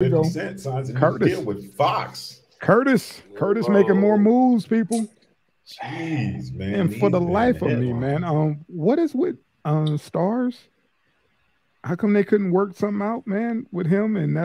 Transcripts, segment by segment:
we 50 go. Cent signs a new Curtis. deal with Fox. Curtis making more moves, people. Jeez, man. And for He's the been life of me, man, headlines. what is with Stars? How come they couldn't work something out, man, with him and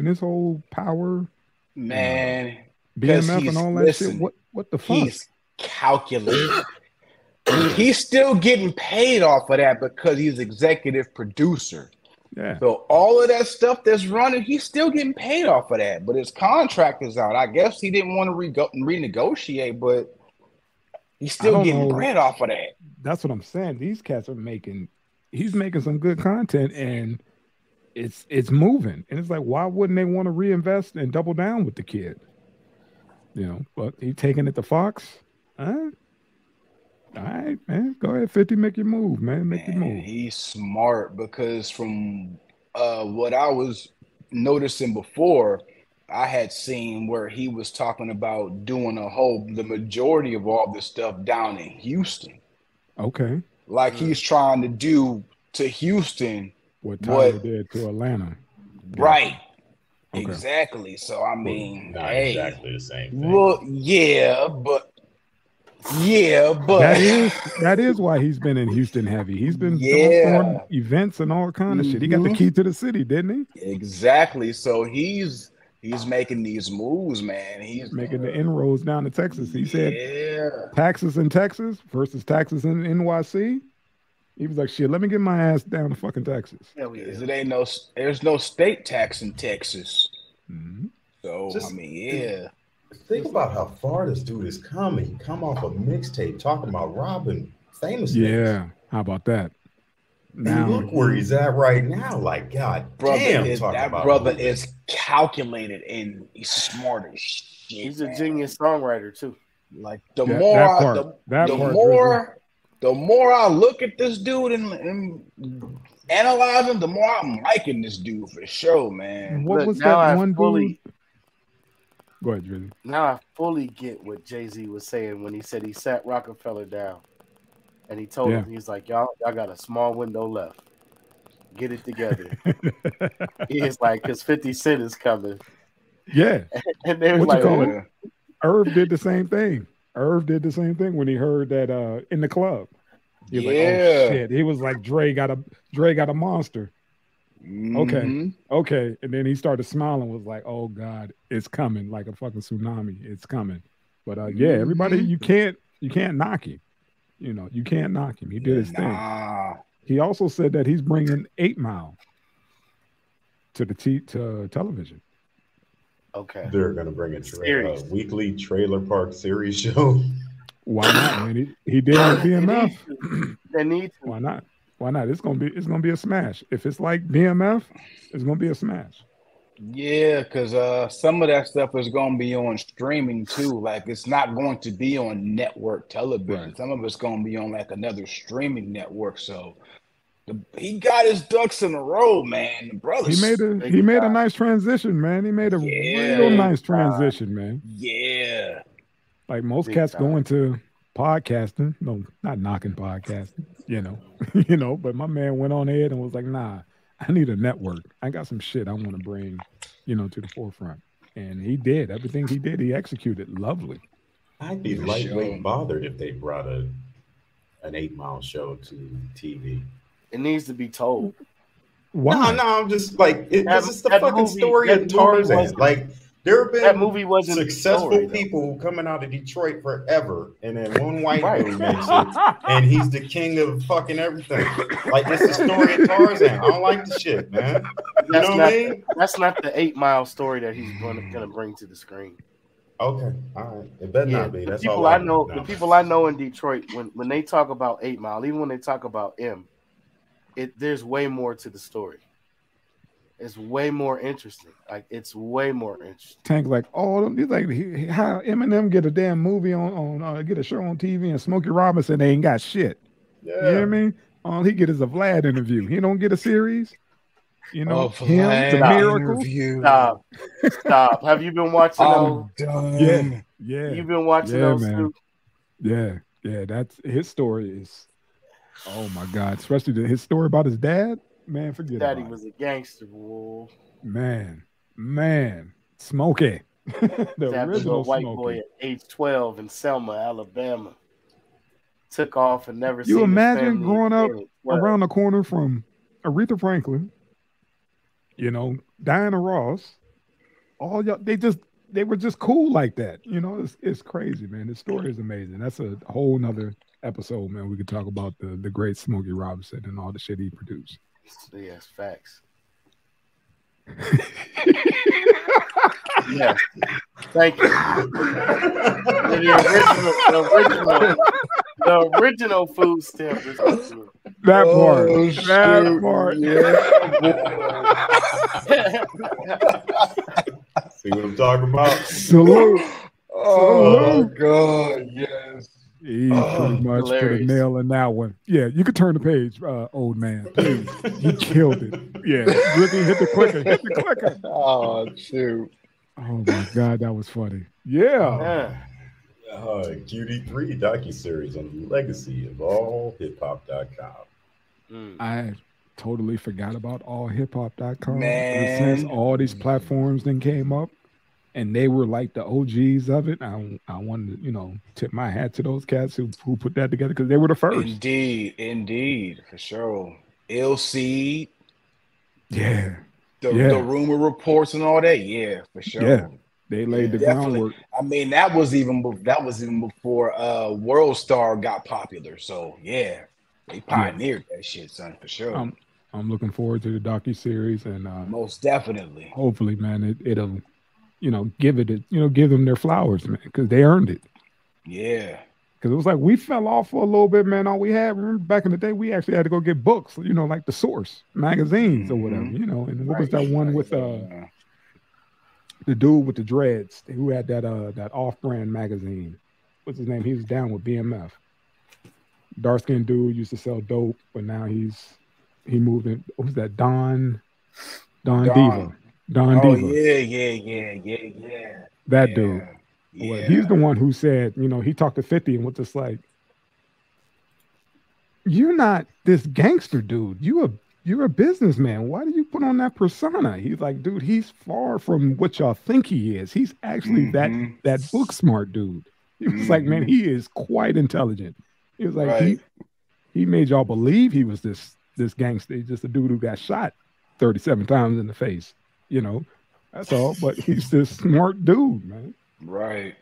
his whole power and Man, because BMF and all that shit? What the fuck? He's calculated. He's still getting paid off of that because he's executive producer. Yeah. So all of that stuff that's running, he's still getting paid off of that. But his contract is out. I guess he didn't want to renegotiate, but he's still getting bread off of that. That's what I'm saying. These cats are he's making some good content and it's moving. And it's like, why wouldn't they want to reinvest and double down with the kid? But he taking it to Fox. All right, man. Go ahead, 50. Make your move, man. Make your move. He's smart because from what I was noticing before, I had seen where he was talking about doing the majority of all this stuff down in Houston. Okay. Like he's trying to do to Houston what Tyler did to Atlanta. Right. Okay. Exactly. So I mean, not exactly the same thing. Well, yeah, but that is why he's been in Houston heavy. He's been doing events and all kind of shit. He got the key to the city, didn't he? Exactly. So he's making these moves, man. He's making the inroads down to Texas. He said taxes in Texas versus taxes in NYC. He was like, shit, let me get my ass down to fucking Texas. There's no state tax in Texas. Mm-hmm. So I mean, think about how far this dude is coming. Come off a mixtape talking about robbing famous names. Yeah, how about that? Now, and look where he's at right now. Like, God damn, that brother is calculated and he's smart as shit. He's a genius songwriter too. Like the more I look at this dude and analyze him, the more I'm liking this dude for sure, man. What was that one dude? Go ahead, Drizzy. Now I fully get what Jay-Z was saying when he said he sat Rockefeller down and he told him, he's like, y'all got a small window left. Get it together. He's like, because 50 Cent is coming. Yeah. And they were like, Irv did the same thing. Irv did the same thing when he heard that in the club. He was like, oh shit. He was like, Dre got a monster. Mm-hmm. Okay. And then he started smiling, was like, oh God, it's coming like a fucking tsunami. It's coming. But everybody, you can't knock him. You can't knock him. He did his thing. He also said that he's bringing 8 Mile to the to television. Okay. They're going to bring a weekly trailer park series show. Why not, man? He did with BMF. They need to. Why not? Why not? It's gonna be a smash. If it's like BMF, it's gonna be a smash. Yeah, because some of that stuff is gonna be on streaming too. Like it's not going to be on network television. Right. Some of it's gonna be on like another streaming network. So he got his ducks in a row, man. The brother. He made a nice transition, man. He made a real nice transition, man. Yeah. Like most cats go into podcasting. No, not knocking podcasting, but my man went on ahead and was like, nah, I need a network. I got some shit I want to bring, to the forefront. And he did. Everything he did, he executed lovely. I'd be lightweight bothered if they brought an 8 Mile show to TV. It needs to be told. Why? No, I'm just like, it's the fucking story of Tarzan. Like, there have been that movie wasn't successful people coming out of Detroit forever, and then one white dude makes it, and he's the king of fucking everything. Like, it's the story of Tarzan. I don't like the shit, man. You know what I mean? That's not the 8 Mile story that he's gonna bring to the screen. Okay, all right. It better not be. That's all I know. The people I know in Detroit, when they talk about 8 Mile, even when they talk about M, there's way more to the story. It's way more interesting. Like it's way more interesting. Tank like all them. He's like how Eminem get a damn movie on get a show on TV and Smokey Robinson they ain't got shit. Yeah. You know what I mean? All he get is a Vlad interview. He don't get a series. Him, the Miracle. Stop. Have you been watching those? Yeah. You've been watching those man. too? Yeah. That's his story is. Oh my God! Especially his story about his dad. Man, forget Daddy about was a gangster, boy. Man, Man, Smokey. The That original little white Smokey. boy at age 12 in Selma, Alabama. Took off and never You seen his imagine family growing up again at 12. around the corner from Aretha Franklin, Diana Ross, all y'all, they were just cool like that. It's crazy, man. The story is amazing. That's a whole nother episode, man. We could talk about the great Smokey Robinson and all the shit he produced. Yes, facts. Yes. Thank you. The original food stamp is That part. shoot. That part. See what I'm talking about? Salute. Oh God, yes. He pretty much put a hilarious. nail in that one. Yeah, you could turn the page, old man. Please. He killed it. Yeah. Ricky, hit the clicker. Hit the clicker. Oh shoot. Oh my God, that was funny. Yeah. QD3 docuseries on the legacy of all hiphop.com. I totally forgot about allhiphop.com. Man. Since all these platforms then came up and they were like the OGs of it, I wanted to, tip my hat to those cats who put that together because they were the first. Indeed, for sure. Ill Seed, Yeah. the rumor reports and all that. Yeah, for sure. Yeah. They laid the groundwork. I mean, that was even before World Star got popular. So yeah, they pioneered that shit, son, for sure. I'm looking forward to the docuseries and Most definitely. hopefully, man, it'll give them their flowers, man, because they earned it. Yeah. Because it was like we fell off for a little bit, man. All we had, remember back in the day, we actually had to go get books, like the Source magazines or whatever, And what was that one with the dude with the dreads who had that off-brand magazine? What's his name? He was down with BMF. Dark-skinned dude used to sell dope, but now he moved in. What was that? Don Diva. Don Oh Diva. yeah. That dude. Yeah. Well, he's the one who said, he talked to 50 and was just like, "You're not this gangster dude. You're a businessman. Why do you put on that persona?" He's like, "Dude, he's far from what y'all think he is. He's actually that book smart dude." He was like, "Man, he is quite intelligent." He was like, he made y'all believe he was this gangster. He's just a dude who got shot 37 times in the face. That's all. But he's this smart dude, man. Right.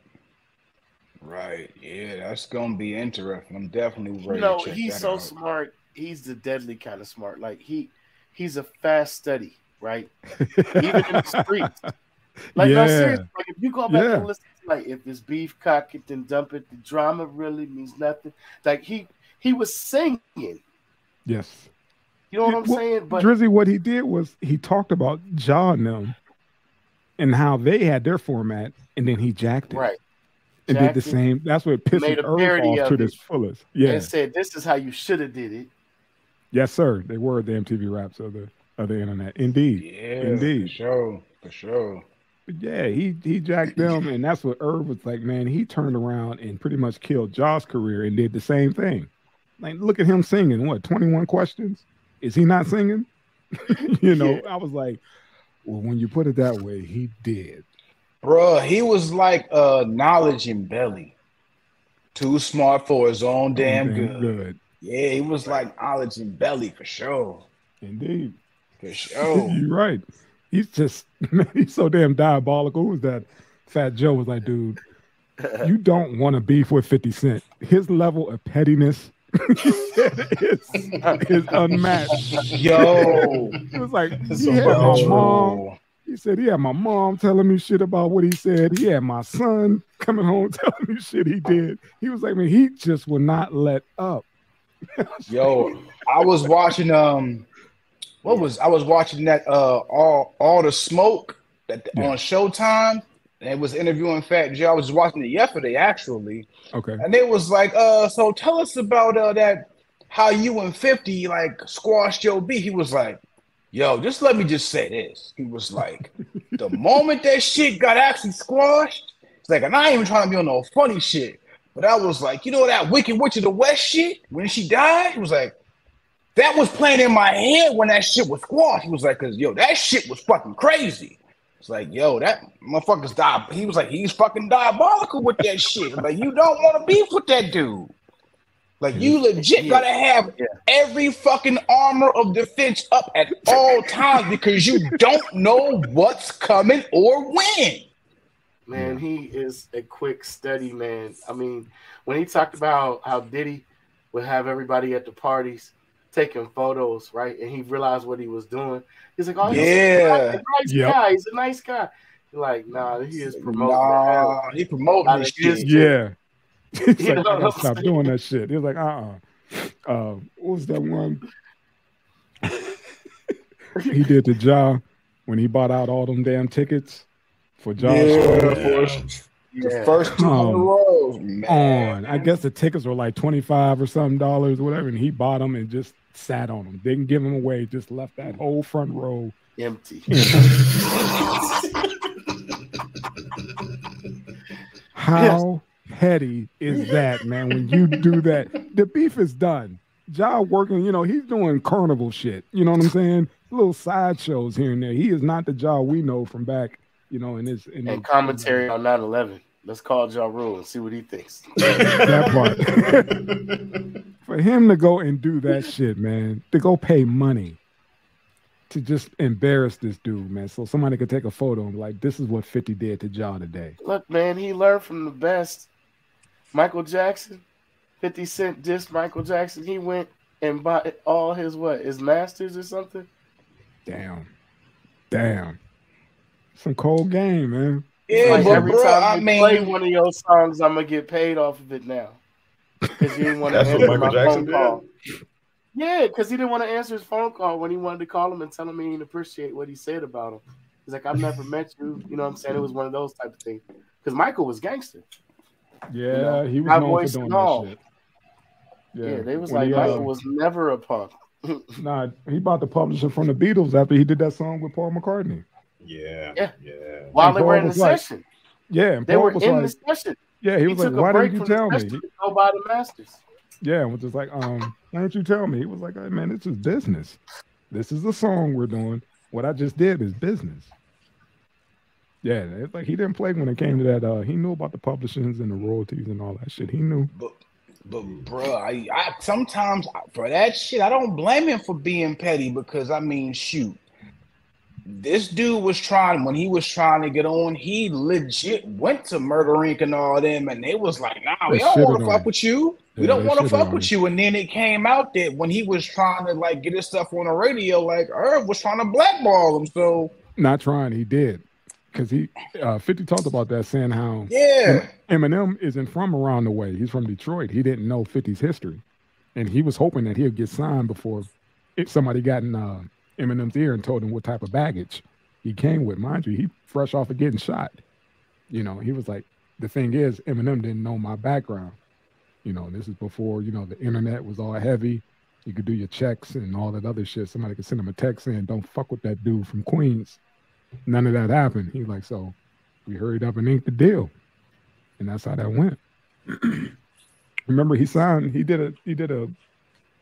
Yeah, that's gonna be interesting. I'm definitely ready to check he's that so out. smart. He's the deadly kind of smart. Like he's a fast study, right? Even in the streets. Like no, seriously. Like if you go back and listen to if it's beef, cock it, then dump it. The drama really means nothing. Like he was singing. Yes. You know what I'm saying? But Drizzy, what he did was he talked about Ja and them and how they had their format, and then he jacked it. Right. And did the same. That's what pissed Irv off to this fullest. Yeah. And said, "This is how you should have did it." Yes, sir. They were the MTV Raps of the internet. Indeed. Yeah, Indeed. For sure. But yeah, he jacked them, and that's what Irv was like, man. He turned around and pretty much killed Ja's career and did the same thing. Like, look at him singing. What, 21 Questions? Is he not singing? I was like, well, when you put it that way, he did. Bruh, he was like Knowledge and Belly. Too smart for his own damn good. Yeah, he was like Knowledge and Belly for sure. Indeed. For sure. You're right. He's just, he's so damn diabolical. Who was that? Fat Joe was like, dude, you don't want to beef with 50 Cent. His level of pettiness is unmatched. Yo. It was like, he had my mom. He said he had my mom telling me shit about what he said. He had my son coming home telling me shit he did. He was like, man, he just would not let up. Yo, I was watching I was watching that all the smoke on Showtime, and it was interviewing Fat Joe. I was watching it yesterday actually. Okay. And it was like, so tell us about that, how you and 50 like squashed your beef. He was like, yo, just let me just say this. He was like, the moment that shit got actually squashed, it's like, and I ain't even trying to be on no funny shit, but I was like, that Wicked Witch of the West shit, when she died, he was like, that was playing in my head when that shit was squashed. He was like, because, that shit was fucking crazy. It's like, yo, that motherfucker's He was like, he's fucking diabolical with that shit. I'm like, you don't want to beef with that dude. Like, you legit gotta have every fucking armor of defense up at all times because you don't know what's coming or when. Man, he is a quick, steady man. I mean, when he talked about how Diddy would have everybody at the parties taking photos, right? And he realized what he was doing. He's like, oh, he's a nice guy. He's a nice guy. You're like, nah, he is promoting. He promoting this shit. Yeah. He's like, I gotta stop doing that shit. He was like, what was that one he did to Ja when he bought out all them damn tickets for Josh? The first two in a row, man. I guess the tickets were like $25 or something or whatever, and he bought them and just sat on them. Didn't give them away, just left that whole front row empty. How petty is that, man? When you do that, the beef is done. Ja working, he's doing carnival shit. You know what I'm saying? Little sideshows here and there. He is not the Ja we know from back, in his commentary on 9/11. Let's call Ja Rule and see what he thinks. That part. For him to go and do that shit, man, to go pay money to just embarrass this dude, man. So somebody could take a photo and be like, this is what 50 did to Ja today. Look, man, he learned from the best. Michael Jackson, 50 Cent dissed Michael Jackson. He went and bought all his masters or something. Damn. Some cold game, man. Yeah, like every time I play one of your songs, I'm gonna get paid off of it now. Because you didn't want to answer my phone call. Yeah, because he didn't want to answer his phone call when he wanted to call him and tell him he didn't appreciate what he said about him. He's like, I've never met you. You know what I'm saying? It was one of those type of things. Because Michael was gangster. Yeah, he was known for doing that shit. Yeah, they was like, Michael was never a punk. Nah, he bought the publisher from the Beatles after he did that song with Paul McCartney. Yeah. While they were in the session. Yeah, and they were in the session. Yeah, he was like, why didn't you tell me? Go buy the masters. Yeah, and was just like, why didn't you tell me? He was like, hey, man, this is business. This is the song we're doing. What I just did is business. Yeah, it's like he didn't play when it came to that. He knew about the publishings and the royalties and all that shit. He knew. But bro, I sometimes for that shit, I don't blame him for being petty because I mean, shoot, this dude was when he was trying to get on, he legit went to Murder Inc. and all them, and they was like, nah, we don't want to fuck with you. We don't want to fuck with you. And then it came out that when he was trying to like get his stuff on the radio, like Irv was trying to blackball him. So not trying, he did. Because 50 talked about that, saying how Eminem isn't from around the way. He's from Detroit. He didn't know 50's history. And he was hoping that he'd get signed before somebody got in Eminem's ear and told him what type of baggage he came with. Mind you, he fresh off of getting shot. He was like, the thing is, Eminem didn't know my background. This is before, the internet was all heavy. You could do your checks and all that other shit. Somebody could send him a text saying, don't fuck with that dude from Queens. None of that happened. He's like, so we hurried up and inked the deal. And that's how that went. Remember, he did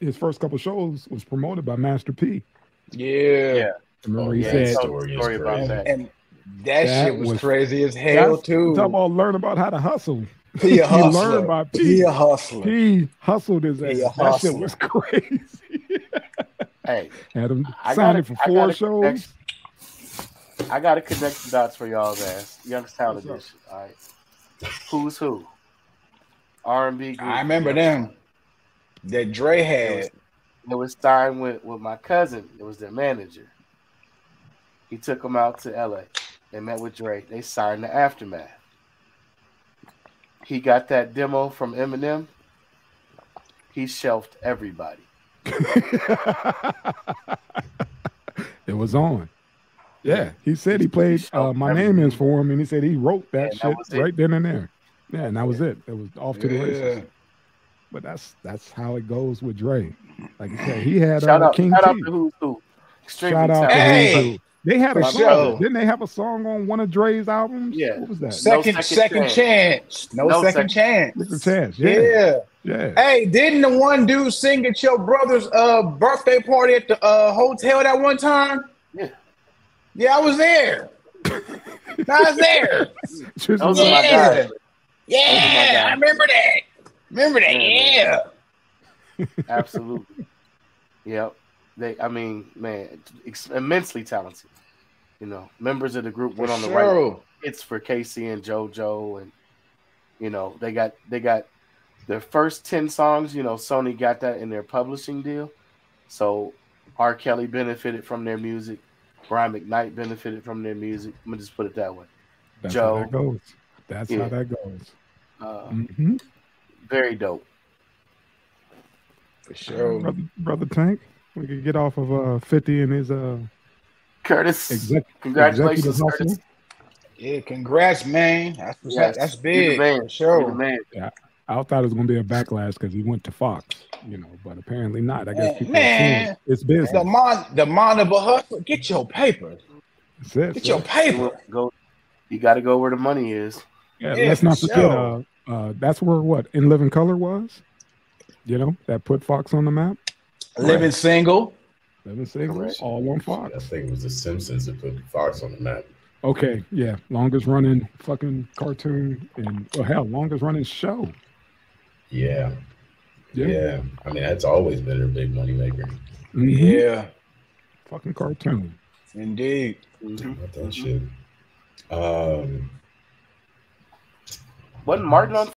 his first couple shows was promoted by Master P. Yeah. Remember he said story about that. And that shit was crazy as hell too. Talk about learn about how to hustle. He a hustler. He learned about P. He a hustler. He hustled his ass. That shit was crazy. Hey, had him signing for 4 shows. I gotta connect the dots for y'all's ass. Youngstown edition. All right. Who's who? R&B group. I remember them. That Dre had. It was signed with my cousin. It was their manager. He took them out to LA. They met with Dre. They signed the Aftermath. He got that demo from Eminem. He shelved everybody. It was on. Yeah, he said he played My Name Is for him, and he said he wrote that shit right then and there. Yeah, and that was it. It was off to the races. But that's how it goes with Dre. Like I said, he had King shout T. out to Who's Who. Shout out to Who's Who. They had a song. Didn't they have a song on one of Dre's albums? Yeah. What was that? Second chance. No second chance. Second chance. Yeah. Hey, didn't the one dude sing at your brother's birthday party at the hotel that one time? Yeah. Yeah, I was there. Nas there. Just Those are my Yeah. guys. Yeah, I remember that. Remember that? Yeah, Yeah. Absolutely. Yep. I mean, man, immensely talented. You know, members of the group went on the right hits for Casey and JoJo, and you know, they got their first 10 songs. You know, Sony got that in their publishing deal, so R. Kelly benefited from their music. Brian McKnight benefited from their music. I'm gonna just put it that way. That's Joe, how that goes. That's how that goes. Very dope. For sure. Brother Tank, we could get off of 50 and his Curtis. Congratulations, Curtis. Yeah, congrats, man. That's big. Man. For sure. Man. Yeah, I thought it was going to be a backlash because he went to Fox, you know, but apparently not. I guess people man, assume it's business. The mind of a hustler. Get your paper. That's it. Get your paper. You got to go where the money is. Yeah, let's not forget. That's where In Living Color was. You know, that put Fox on the map. Living Single. Living Single, all on Fox. I think it was The Simpsons that put Fox on the map. Okay, yeah, longest running fucking cartoon and longest running show. Yeah. I mean, that's always been a big money maker. Mm-hmm. Yeah, fucking cartoon. Indeed. What that shit. Wasn't Martin on